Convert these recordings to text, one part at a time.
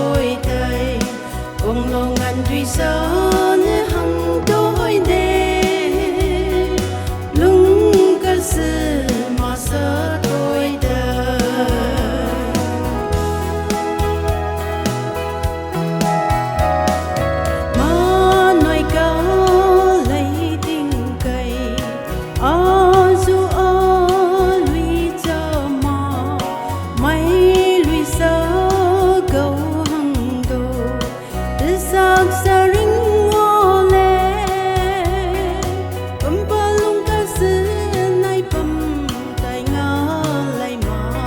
tôi thầy cùng lo ngàn duy sơn hằng tôi đê lung cơ sư mà sơ tôi đời mà nói có lấy tình cây dù lui cho mà mấy lui sơ cầu hằng đồ từ sắc xa rinh ngô lê bấm bơ lung ca sư nay bấm tay ngã lại mà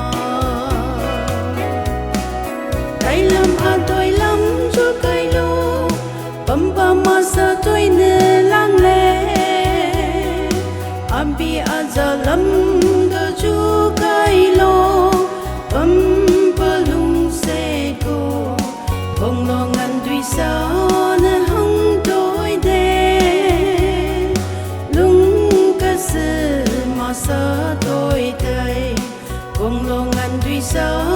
tay lâm tôi lâm cho cây lô bấm bơ mà sơ tôi nè lang lê Ambi aza lam da chu kai lo bấm lung se cô bông lo ngàn duy sao na hăng tôi đê lung ca sư mà sa tôi tay bông lo ngàn duy sao